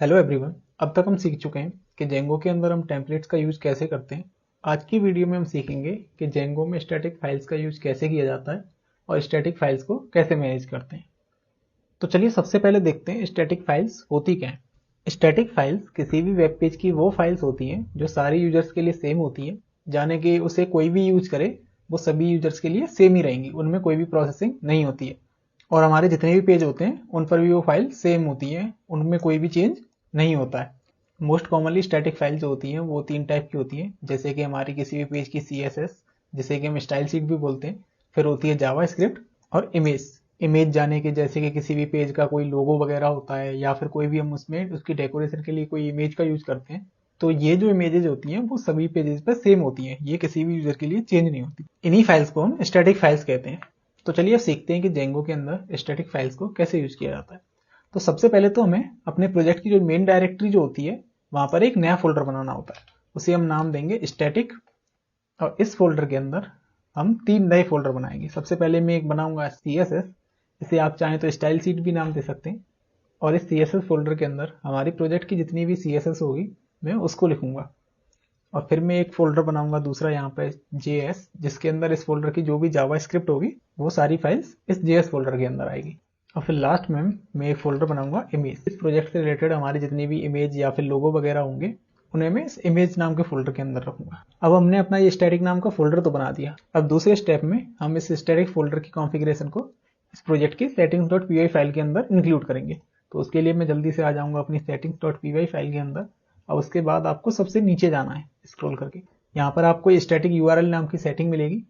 Hello everyone. अब तक हम सीख चुके हैं कि जेंगो के अंदर हम टेम्पलेट्स का यूज कैसे करते हैं। आज की वीडियो में हम सीखेंगे कि जेंगो में स्टैटिक फाइल्स का यूज कैसे किया जाता है और स्टैटिक फाइल्स को कैसे मैनेज करते हैं। तो चलिए सबसे पहले देखते हैं स्टैटिक फाइल्स होती क्या हैं। स्टैटिक फाइल्स किसी भी वेब पेज की वो फाइल्स होती हैं जो सारे यूजर्स के लिए सेम होती हैं, जाने कि उसे कोई भी यूज करे वो सभी यूजर्स के लिए सेम ही रहेंगी, उनमें कोई भी प्रोसेसिंग नहीं होती है। और हमारे जितने भी पेज होते हैं उन पर भी वो फाइल सेम होती है, उनमें कोई भी चेंज नहीं होता है। मोस्ट कॉमनली स्टैटिक फाइल जो होती हैं वो 3 टाइप की होती हैं, जैसे कि हमारी किसी भी पेज की CSS, जिसे कि हम स्टाइल शीट भी बोलते हैं। फिर होती है जावा स्क्रिप्ट और इमेज। इमेज जाने के जैसे कि किसी भी पेज का कोई लोगो वगैरह होता है या फिर कोई भी हम उसमें उसकी डेकोरेशन के लिए कोई इमेज का यूज करते हैं, तो ये जो इमेजेस होती हैं वो सभी पेजेस पर सेम होती हैं, ये किसी भी यूजर के लिए चेंज नहीं होती। इन्हीं फाइल्स को हम स्टैटिक फाइल्स कहते हैं। तो चलिए अब सीखते हैं कि जेंगो के अंदर स्टैटिक फाइल्स को कैसे यूज किया जाता है। तो सबसे पहले तो हमें अपने प्रोजेक्ट की जो मेन डायरेक्टरी जो होती है वहां पर एक नया फोल्डर बनाना होता है, उसे हम नाम देंगे स्टैटिक। और इस फोल्डर के अंदर हम 3 नए फोल्डर बनाएंगे। सबसे पहले मैं एक बनाऊंगा CSS, इसे आप चाहें तो स्टाइल शीट भी नाम दे सकते हैं। और इस CSS फोल्डर के अंदर हमारी प्रोजेक्ट की जितनी भी CSS होगी मैं उसको लिखूंगा। और फिर मैं एक फोल्डर बनाऊंगा दूसरा यहाँ पे JS, जिसके अंदर इस फोल्डर की जो भी जावा स्क्रिप्ट होगी वो सारी फाइल्स इस JS फोल्डर के अंदर आएगी। और फिर लास्ट में मैं एक फोल्डर बनाऊंगा इमेज। इस प्रोजेक्ट से रिलेटेड हमारे जितनी भी इमेज या फिर लोगो वगैरह होंगे उन्हें मैं इस इमेज नाम के फोल्डर के अंदर रखूंगा। अब हमने अपना ये स्टैटिक नाम का फोल्डर तो बना दिया। अब दूसरे स्टेप में हम इस स्टैटिक फोल्डर की कॉन्फ़िगरेशन को इस प्रोजेक्ट की settings.py फाइल के अंदर इंक्लूड करेंगे। तो उसके लिए मैं जल्दी से आ जाऊंगा अपनी settings.py फाइल के अंदर। और उसके बाद आपको सबसे नीचे जाना है स्क्रॉल करके, यहाँ पर आपको स्टैटिक URL नाम की सेटिंग मिलेगी।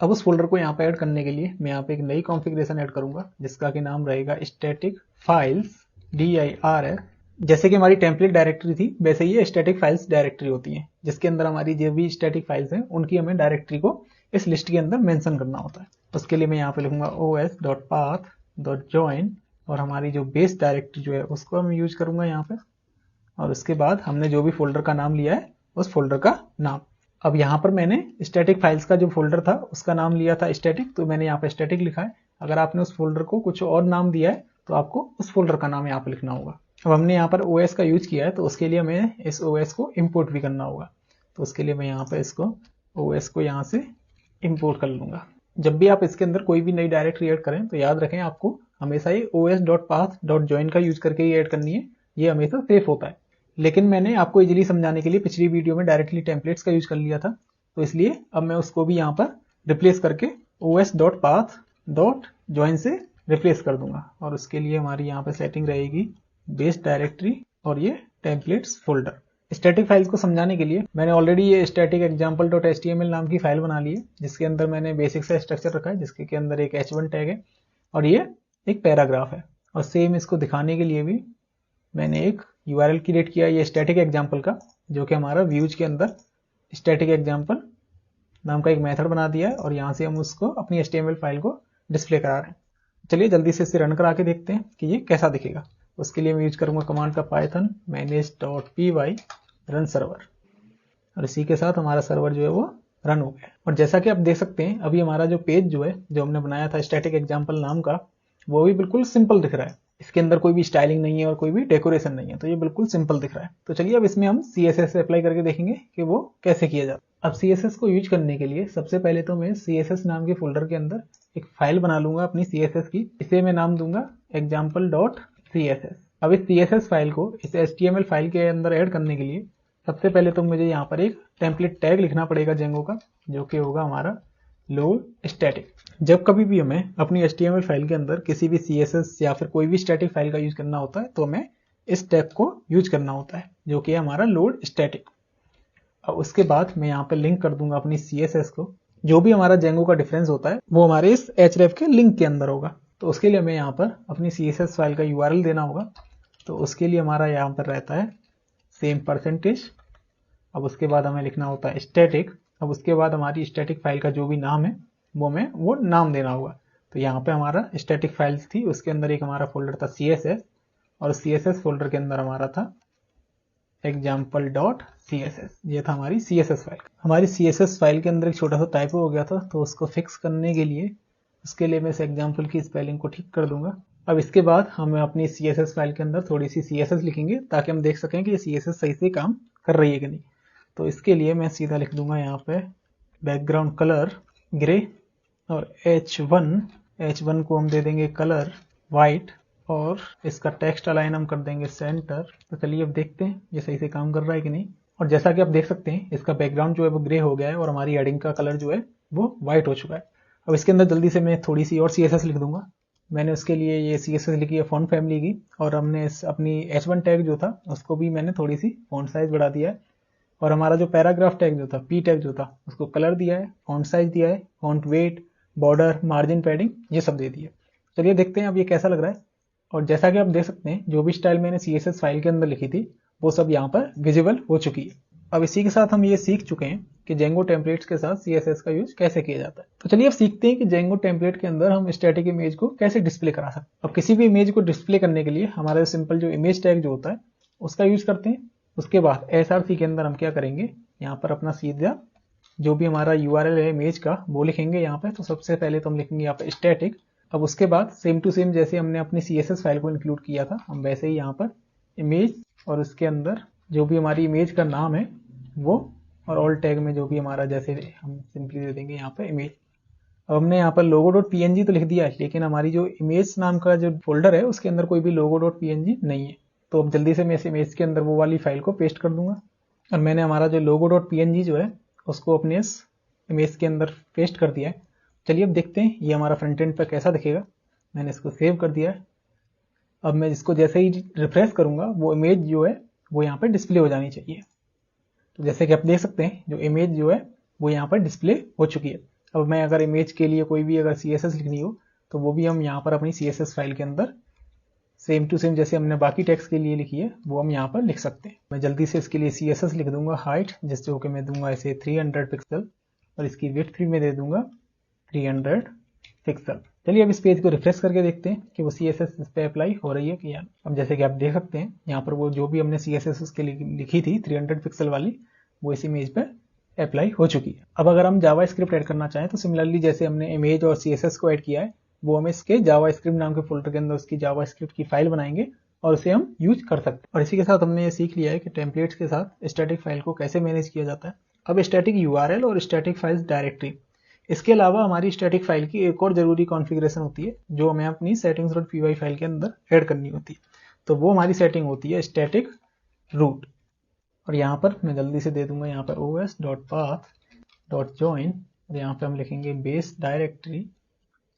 अब उस फोल्डर को यहाँ पे ऐड करने के लिए मैं यहाँ पे एक नई कॉन्फ़िगरेशन ऐड करूंगा जिसका कि नाम रहेगा स्टैटिक फाइल्स DIRF। जैसे कि हमारी टेम्पलेट डायरेक्टरी थी वैसे ये स्टैटिक फाइल्स डायरेक्टरी होती है, जिसके अंदर हमारी जो भी स्टैटिक फाइल्स हैं उनकी हमें डायरेक्टरी को इस लिस्ट के अंदर मेंशन करना होता है। उसके लिए मैं यहाँ पे लिखूंगा os.path.join और हमारी जो बेस डायरेक्टरी जो है उसको मैं यूज करूंगा यहाँ पे। और उसके बाद हमने जो भी फोल्डर का नाम लिया है उस फोल्डर का नाम। अब यहाँ पर मैंने स्टैटिक फाइल्स का जो फोल्डर था उसका नाम लिया था स्टैटिक, तो मैंने यहाँ पे स्टैटिक लिखा है। अगर आपने उस फोल्डर को कुछ और नाम दिया है तो आपको उस फोल्डर का नाम यहाँ पे लिखना होगा। अब हमने यहाँ पर OS का यूज किया है तो उसके लिए हमें इस OS को इम्पोर्ट भी करना होगा। तो उसके लिए मैं यहाँ पर इसको OS को यहाँ से इम्पोर्ट कर लूंगा। जब भी आप इसके अंदर कोई भी नई डायरेक्टरी ऐड करें तो याद रखें आपको हमेशा ये os.path.join का यूज करके ही ऐड करनी है, ये हमेशा सेफ होता है। लेकिन मैंने आपको इजीली समझाने के लिए पिछली वीडियो में डायरेक्टली टेम्पलेट्स का यूज कर लिया था, तो इसलिए अब मैं उसको भी यहाँ पर रिप्लेस करके os.path.join से रिप्लेस कर दूंगा। और उसके लिए हमारी यहाँ पर सेटिंग रहेगी बेस डायरेक्टरी और ये टेम्पलेट्स फोल्डर। स्टैटिक फाइल्स को समझाने के लिए मैंने ऑलरेडी ये स्टैटिक example.html नाम की फाइल बना ली है, जिसके अंदर मैंने बेसिक सा स्ट्रक्चर रखा है, जिसके के अंदर एक h1 टैग है और ये एक पैराग्राफ है। और सेम इसको दिखाने के लिए भी मैंने एक URL क्रिएट किया ये स्टैटिक एग्जाम्पल का, जो कि हमारा व्यूज के अंदर स्टैटिक एग्जाम्पल नाम का एक मेथड बना दिया है और यहाँ से हम उसको अपनी HTML फाइल को डिस्प्ले करा रहे हैं। चलिए जल्दी से इसे रन करा के देखते हैं कि ये कैसा दिखेगा। उसके लिए मैं यूज करूंगा कमांड का python manage.py run server। और इसी के साथ हमारा सर्वर जो है वो रन हो गया। और जैसा कि आप देख सकते हैं अभी हमारा जो पेज जो है जो हमने बनाया था स्टैटिक एग्जाम्पल नाम का, वो भी बिल्कुल सिंपल दिख रहा है। इसके अंदर कोई भी स्टाइलिंग नहीं है और कोई भी डेकोरेशन नहीं है, तो ये बिल्कुल सिंपल दिख रहा है। तो चलिए अब इसमें हम CSS अप्लाई करके देखेंगे कि वो कैसे किया जाता है। अब CSS को यूज करने के लिए सबसे पहले तो मैं CSS नाम के फोल्डर के अंदर एक फाइल बना लूंगा अपनी CSS की। इसे मैं नाम दूंगा example.css। अब इस CSS फाइल को इस HTML फाइल के अंदर ऐड करने के लिए सबसे पहले तो मुझे यहाँ पर एक टेम्पलेट टैग लिखना पड़ेगा जेंगो का, जो कि होगा हमारा लोड स्टैटिक। जब कभी भी हमें अपनी HTML फाइल के अंदर किसी भी CSS या फिर कोई भी स्टैटिक फाइल का यूज करना होता है तो हमें इस टैग को यूज करना होता है, जो कि है हमारा लोड स्टैटिक। और उसके बाद मैं यहाँ पे लिंक कर दूंगा अपनी CSS को। जो भी हमारा जेंगो का डिफरेंस होता है वो हमारे इस href के लिंक के अंदर होगा। तो उसके लिए हमें यहाँ पर अपनी CSS फाइल का URL देना होगा। तो उसके लिए हमारा यहाँ पर रहता है सेम %। अब उसके बाद हमें लिखना होता है स्टैटिक। अब उसके बाद हमारी स्टैटिक फाइल का जो भी नाम है वो हमें वो नाम देना होगा। तो यहाँ पे हमारा स्टैटिक फाइल्स थी, उसके अंदर एक हमारा फोल्डर था CSS और CSS फोल्डर के अंदर हमारा था example.css। ये था हमारी CSS फाइल। हमारी CSS फाइल के अंदर एक छोटा सा टाइपो हो गया था, तो उसको फिक्स करने के लिए उसके लिए मैं इस एग्जाम्पल की स्पेलिंग को ठीक कर दूंगा। अब इसके बाद हम अपनी CSS फाइल के अंदर थोड़ी सी CSS लिखेंगे ताकि हम देख सकें कि ये CSS सही से काम कर रही है कि नहीं। तो इसके लिए मैं सीधा लिख दूंगा यहाँ पे बैकग्राउंड कलर ग्रे और H1 को हम दे देंगे कलर वाइट और इसका टेक्स्ट अलाइन हम कर देंगे सेंटर। तो चलिए अब देखते हैं ये सही से काम कर रहा है कि नहीं। और जैसा कि आप देख सकते हैं इसका बैकग्राउंड जो है वो ग्रे हो गया है और हमारी हेडिंग का कलर जो है वो वाइट हो चुका है। अब इसके अंदर जल्दी से मैं थोड़ी सी और CSS लिख दूंगा। मैंने उसके लिए ये CSS लिखी है फॉन्ट फैमिली की और हमने अपनी H1 टैग जो था उसको भी मैंने थोड़ी सी फॉन्ट साइज बढ़ा दिया है और हमारा जो पैराग्राफ टैग जो था P टैग जो था उसको कलर दिया है, फॉन्ट साइज दिया है, font weight, border, margin, padding ये सब दे दिए। चलिए देखते हैं अब ये कैसा लग रहा है। और जैसा कि आप देख सकते हैं जो भी स्टाइल मैंने CSS फाइल के अंदर लिखी थी वो सब यहाँ पर विजिबल हो चुकी है। अब इसी के साथ हम ये सीख चुके हैं कि जेंगो टेम्पलेट्स के साथ CSS का यूज कैसे किया जाता है। तो चलिए अब सीखते हैं कि जेंगो टेम्पलेट के अंदर हम स्टैटिक इमेज को कैसे डिस्प्ले करा सकते हैं। अब किसी भी इमेज को डिस्प्ले करने के लिए हमारा सिंपल जो इमेज टैग जो होता है उसका यूज करते हैं। उसके बाद SRC के अंदर हम क्या करेंगे, यहाँ पर अपना सीधा जो भी हमारा URL है इमेज का वो लिखेंगे यहाँ पे। तो सबसे पहले तो हम लिखेंगे यहाँ पे स्टैटिक। अब उसके बाद सेम टू सेम जैसे हमने अपनी CSS फाइल को इंक्लूड किया था हम वैसे ही यहाँ पर इमेज और उसके अंदर जो भी हमारी इमेज का नाम है वो और ऑल टैग में जो भी हमारा जैसे हम सिंपली दे देंगे यहाँ पे इमेज। अब हमने यहाँ पर logo.png तो लिख दिया है लेकिन हमारी जो इमेज नाम का जो फोल्डर है उसके अंदर कोई भी logo.png नहीं है। तो अब जल्दी से मैं इस इमेज के अंदर वो वाली फाइल को पेस्ट कर दूंगा और मैंने हमारा जो logo.png जो है उसको अपने इस इमेज के अंदर पेस्ट कर दिया है। चलिए अब देखते हैं ये हमारा फ्रंट एंड पर कैसा दिखेगा। मैंने इसको सेव कर दिया है। अब मैं इसको जैसे ही रिफ्रेश करूंगा वो इमेज जो है वो यहाँ पर डिस्प्ले हो जानी चाहिए। तो जैसे कि आप देख सकते हैं जो इमेज जो है वो यहाँ पर डिस्प्ले हो चुकी है। अब मैं अगर इमेज के लिए कोई भी अगर CSS लिखनी हो तो वो भी हम यहाँ पर अपनी CSS फाइल के अंदर सेम टू सेम जैसे हमने बाकी टेक्स्ट के लिए लिखी है वो हम यहाँ पर लिख सकते हैं। मैं जल्दी से इसके लिए CSS लिख दूंगा हाइट जिससे होकर मैं दूंगा इसे 300 पिक्सल और इसकी विड्थ में दे दूंगा 300 पिक्सल। चलिए अब इस पेज को रिफ्रेश करके देखते हैं कि वो CSS इस पे अप्लाई हो रही है कि या। अब जैसे कि आप देख सकते हैं यहाँ पर वो जो भी हमने CSS उसके लिखी थी 300 पिक्सल वाली वो इस इमेज पे अप्लाई हो चुकी है। अब अगर हम जावास्क्रिप्ट ऐड करना चाहें तो सिमिलरली जैसे हमने इमेज और CSS को ऐड किया है वो हम इसके जावास्क्रिप्ट नाम के फोल्डर के अंदर उसकी जावास्क्रिप्ट की फाइल बनाएंगे और उसे हम यूज कर सकते हैं। और इसी के साथ हमने ये सीख लिया है कि टेम्पलेट्स के साथ स्टैटिक फाइल को कैसे मैनेज किया जाता है। अब स्टैटिक URL और स्टैटिक फाइल्स डायरेक्टरी, इसके अलावा हमारी स्टैटिक फाइल की एक और जरूरी कॉन्फ़िगरेशन होती है जो हमें अपनी settings.py फाइल के अंदर ऐड करनी होती है। तो वो हमारी सेटिंग होती है स्टैटिक रूट। और यहाँ पर मैं जल्दी से दे दूंगा यहाँ पर os.path.join और यहाँ पे हम लिखेंगे बेस डायरेक्टरी।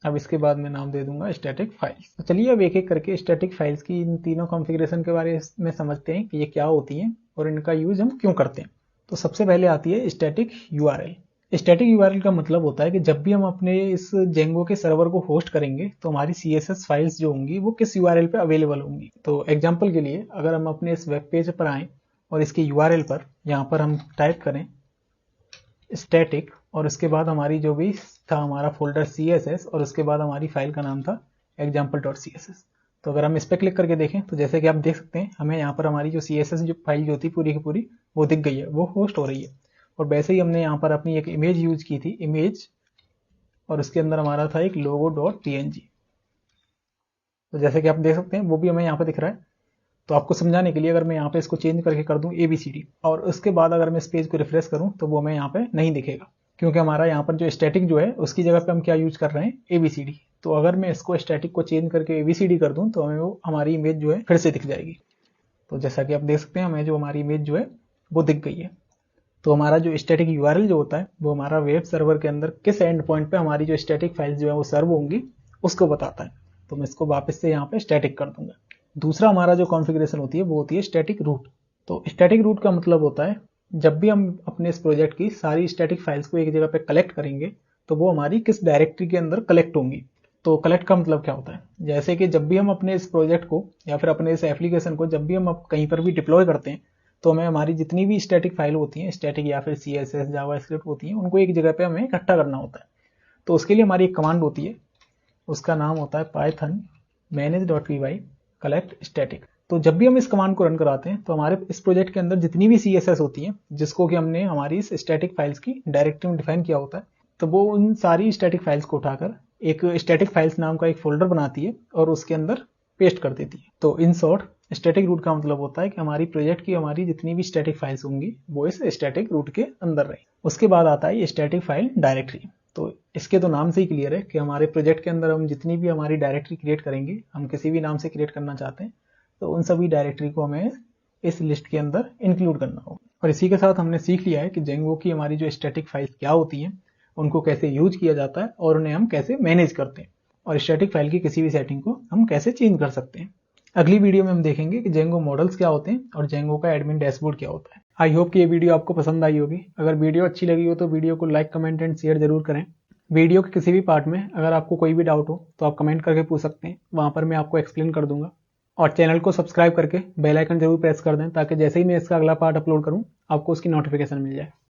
अब इसके बाद मैं नाम दे दूंगा स्टैटिक फाइल्स। तो चलिए अब एक एक करके स्टैटिक फाइल्स की इन तीनों कॉन्फ़िगरेशन के बारे में समझते हैं कि ये क्या होती हैं और इनका यूज हम क्यों करते हैं। तो सबसे पहले आती है स्टैटिक URL। स्टैटिक URL का मतलब होता है कि जब भी हम अपने इस जेंगो के सर्वर को होस्ट करेंगे तो हमारी CSS फाइल्स जो होंगी वो किस URL पे अवेलेबल होंगी। तो एग्जांपल के लिए अगर हम अपने इस वेब पेज पर आएँ और इसके URL पर यहाँ पर हम टाइप करें स्टैटिक और उसके बाद हमारी जो भी था हमारा फोल्डर CSS और उसके बाद हमारी फाइल का नाम था example.css। तो अगर हम इस पर क्लिक करके देखें तो जैसे कि आप देख सकते हैं हमें यहाँ पर हमारी जो CSS जो फाइल जो थी पूरी की पूरी वो दिख गई है, वो होस्ट हो रही है। और वैसे ही हमने यहाँ पर अपनी एक इमेज यूज की थी इमेज और उसके अंदर हमारा था एक logo.png। तो जैसे कि आप देख सकते हैं वो भी हमें यहाँ पर दिख रहा है। तो आपको समझाने के लिए अगर मैं यहाँ पे इसको चेंज करके कर दूं ABCD और उसके बाद अगर मैं इस पेज को रिफ्रेश करूं तो वो हमें यहाँ पे नहीं दिखेगा क्योंकि हमारा यहाँ पर जो स्टैटिक जो है उसकी जगह पे हम क्या यूज कर रहे हैं ABCD। तो अगर मैं इसको स्टैटिक को चेंज करके ABCD कर दूं तो हमें वो हमारी इमेज जो है फिर से दिख जाएगी। तो जैसा कि आप देख सकते हैं हमें जो हमारी इमेज जो है वो दिख गई है। तो हमारा जो स्टैटिक URL जो होता है वो हमारा वेब सर्वर के अंदर किस एंड पॉइंट पे हमारी जो स्टैटिक फाइल्स जो है वो सर्व होंगी उसको बताता है। तो मैं इसको वापस से यहाँ पे स्टैटिक कर दूंगा। दूसरा हमारा जो कॉन्फ़िगरेशन होती है वो होती है स्टैटिक रूट। तो स्टैटिक रूट का मतलब होता है जब भी हम अपने इस प्रोजेक्ट की सारी स्टैटिक फाइल्स को एक जगह पे कलेक्ट करेंगे तो वो हमारी किस डायरेक्टरी के अंदर कलेक्ट होंगी। तो कलेक्ट का मतलब क्या होता है, जैसे कि जब भी हम अपने इस प्रोजेक्ट को या फिर अपने इस एप्लीकेशन को जब भी हम कहीं पर भी डिप्लॉय करते हैं तो हमें हमारी जितनी भी स्टैटिक फाइल होती हैं स्टैटिक या फिर CSS जावास्क्रिप्ट होती हैं उनको एक जगह पे हमें इकट्ठा करना होता है। तो उसके लिए हमारी एक कमांड होती है उसका नाम होता है python manage.py कलेक्ट स्टैटिक। तो जब भी हम इस कमांड को रन कराते हैं तो हमारे इस प्रोजेक्ट के अंदर जितनी भी CSS होती हैं जिसको कि हमने हमारी इस स्टैटिक फाइल्स की डायरेक्टरी में डिफाइन किया होता है तो वो उन सारी स्टैटिक फाइल्स को उठाकर एक स्टैटिक फाइल्स नाम का एक फोल्डर बनाती है और उसके अंदर पेस्ट कर देती है। तो इन शॉर्ट स्टैटिक रूट का मतलब होता है कि हमारी प्रोजेक्ट की हमारी जितनी भी स्टैटिक फाइल्स होंगी वो इस स्टैटिक रूट के अंदर रहे। उसके बाद आता है ये स्टैटिक फाइल डायरेक्टरी। तो इसके तो नाम से ही क्लियर है कि हमारे प्रोजेक्ट के अंदर हम जितनी भी हमारी डायरेक्टरी क्रिएट करेंगे, हम किसी भी नाम से क्रिएट करना चाहते हैं, तो उन सभी डायरेक्टरी को हमें इस लिस्ट के अंदर इंक्लूड करना होगा। और इसी के साथ हमने सीख लिया है कि जेंगो की हमारी जो स्टैटिक फाइल्स क्या होती हैं, उनको कैसे यूज किया जाता है और उन्हें हम कैसे मैनेज करते हैं, और स्टैटिक फाइल की किसी भी सेटिंग को हम कैसे चेंज कर सकते हैं। अगली वीडियो में हम देखेंगे कि जेंगो मॉडल्स क्या होते हैं और जेंगो का एडमिन डैशबोर्ड क्या होता है। आई होप कि ये वीडियो आपको पसंद आई होगी। अगर वीडियो अच्छी लगी हो तो वीडियो को लाइक, कमेंट एंड शेयर जरूर करें। वीडियो के किसी भी पार्ट में अगर आपको कोई भी डाउट हो तो आप कमेंट करके पूछ सकते हैं, वहां पर मैं आपको एक्सप्लेन कर दूंगा। और चैनल को सब्सक्राइब करके बेल आइकन जरूर प्रेस कर दें ताकि जैसे ही मैं इसका अगला पार्ट अपलोड करूं आपको उसकी नोटिफिकेशन मिल जाए।